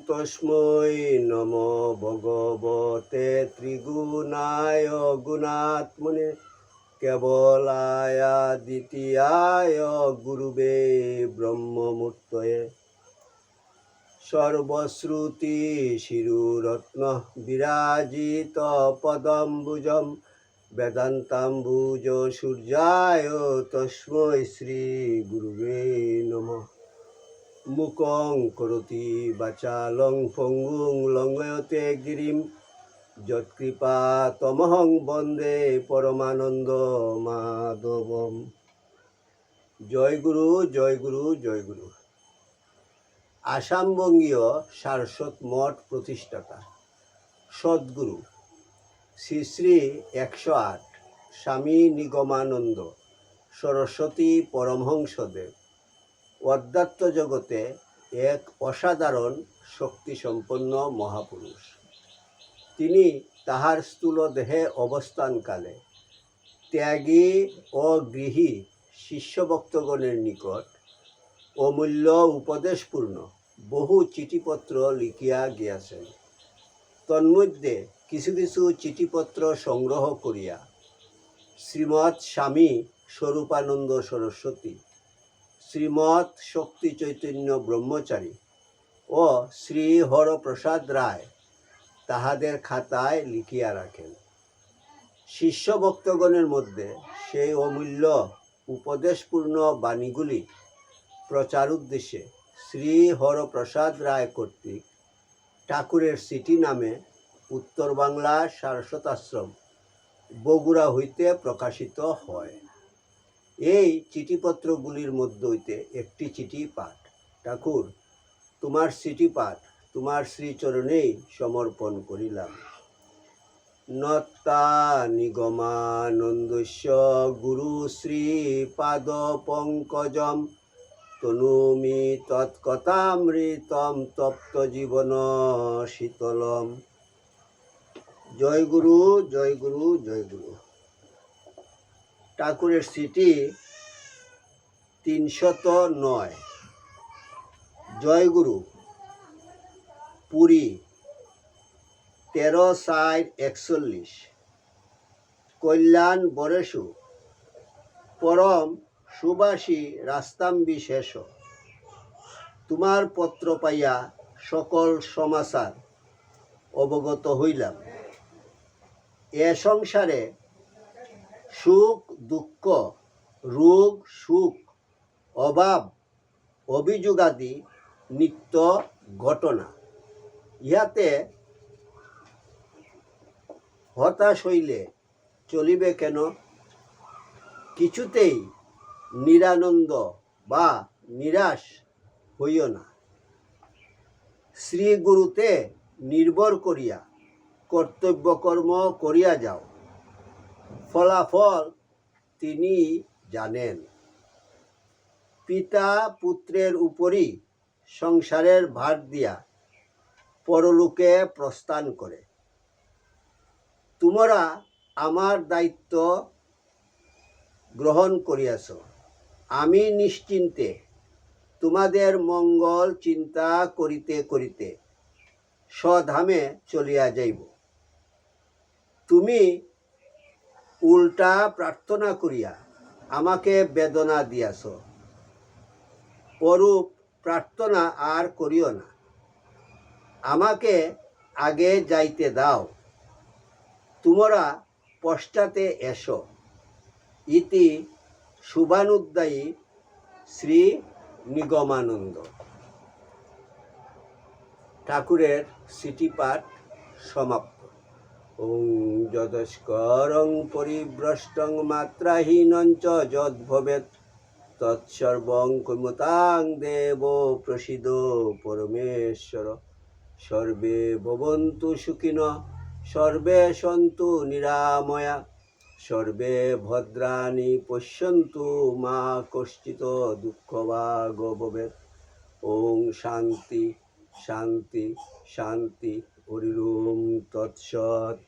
তস্मै নমো ভগবতে ত্রিগুণায় গুণাত্মনে কেবলায় দ্বিতীয়ায় গুরুবে ব্রহ্মমূর্তয়ে। সর্বশ্রুতি শিরুরত্ন বিরাজিত পদম্বুজম বেদান্তাম্বুজ সূর্যায় তস্मै শ্রী গুরুবে নমঃ। মুকং করোতি বাচালং পঙ্গুং লঙ্ঘয়তে গিরিম যৎকৃপা তমহং বন্দে পরমানন্দ মাধবম। জয় গুরু, জয় গুরু, জয় গুরু। আসামবঙ্গীয় সারস্বত মঠ প্রতিষ্ঠাতা সদ্গুরু শ্রী শ্রী 108 স্বামী নিগমানন্দ সরস্বতী পরমহংসদেব অধ্যাত্ম জগতে এক অসাধারণ শক্তিসম্পন্ন মহাপুরুষ। তিনি তাহার স্থূল দেহে অবস্থানকালে ত্যাগী ও গৃহী শিষ্যভক্তগণের নিকট অমূল্য উপদেশপূর্ণ বহু চিঠিপত্র লিখিয়া গিয়াছেন। তন্মধ্যে কিছু কিছু চিঠিপত্র সংগ্রহ করিয়া শ্রীমৎ স্বামী স্বরূপানন্দ সরস্বতী, শ্রীমৎ শক্তি চৈতন্য ব্রহ্মচারী ও শ্রী হরপ্রসাদ রায় তাহাদের খাতায় লিখিয়া রাখেন। শিষ্যভক্তগণের মধ্যে সেই অমূল্য উপদেশপূর্ণ বাণীগুলি প্রচার উদ্দেশ্যে শ্রী হরপ্রসাদ রায় কর্তৃক ঠাকুরের চিঠি নামে উত্তর বাংলা সারস্বতাশ্রম বগুড়া হইতে প্রকাশিত হয়। এই চিঠিপত্রগুলির মধ্য হইতে একটি চিঠি পাঠ। ঠাকুর, তোমার চিঠি পাঠ তোমার শ্রীচরণেই সমর্পণ করিলাম। নত্তা নিগমানন্দস্য গুরু শ্রী পাদ পঙ্কজম তনুমি তৎকথামৃতম তপ্ত জীবন শীতলম। জয় গুরু, জয় গুরু, জয় গুরু। ঠাকুরের চিঠি 309। জয় গুরু। পুরী 13/4/41। কল্যাণ বরেশু পরম সুবাসী রাস্তাম্বি শেষ। তোমার পত্র পাইয়া সকল সমাচার অবগত হইলাম। এ সংসারে সুখ দুঃখ, রোগ সুখ, অভাব অভিযোগাদি নিত্য ঘটনা। ইহাতে হতাশ হইলে চলিবে কেন? কিছুতেই নিরানন্দ বা নিরাশ হইও না। শ্রী গুরুতে নির্ভর করিয়া কর্তব্য কর্ম করিয়া যাও। ফলাফল তিনি জানেন। পিতা পুত্রের উপরই সংসারের ভার দিয়া পরলোকে প্রস্থান করে। তোমরা আমার দায়িত্ব গ্রহণ করিয়াছ। আমি নিশ্চিন্তে তোমাদের মঙ্গল চিন্তা করিতে করিতে স্বধামে চলিয়া যাইব। তুমি উল্টা প্রার্থনা করিয়া আমাকে বেদনা দিয়াছ। অরূপ প্রার্থনা আর করিও না। আমাকে আগে যাইতে দাও, তোমরা পশ্চাতে এসো। ইতি শুভানুদ্দায়ী শ্রী নিগমানন্দ। ঠাকুরের চিঠি পাঠ সমাপ্ত। ওং যদস্করং পরিভ্রষ্টং মাত্রাহীনঞ্চ যদ্ভবেৎ তৎসর্বং কুর্মতাং দেব প্রসীদ পরমেশ্বর। সর্বে ভবন্তু সুখিনঃ, সর্বে সন্তু নিরাময়া, সর্বে ভদ্রাণি পশ্যন্তু মা কশ্চিৎ দুঃখভাগ ভবেৎ। ওং শান্তি শান্তি শান্তি। হরি ওম তৎসৎ।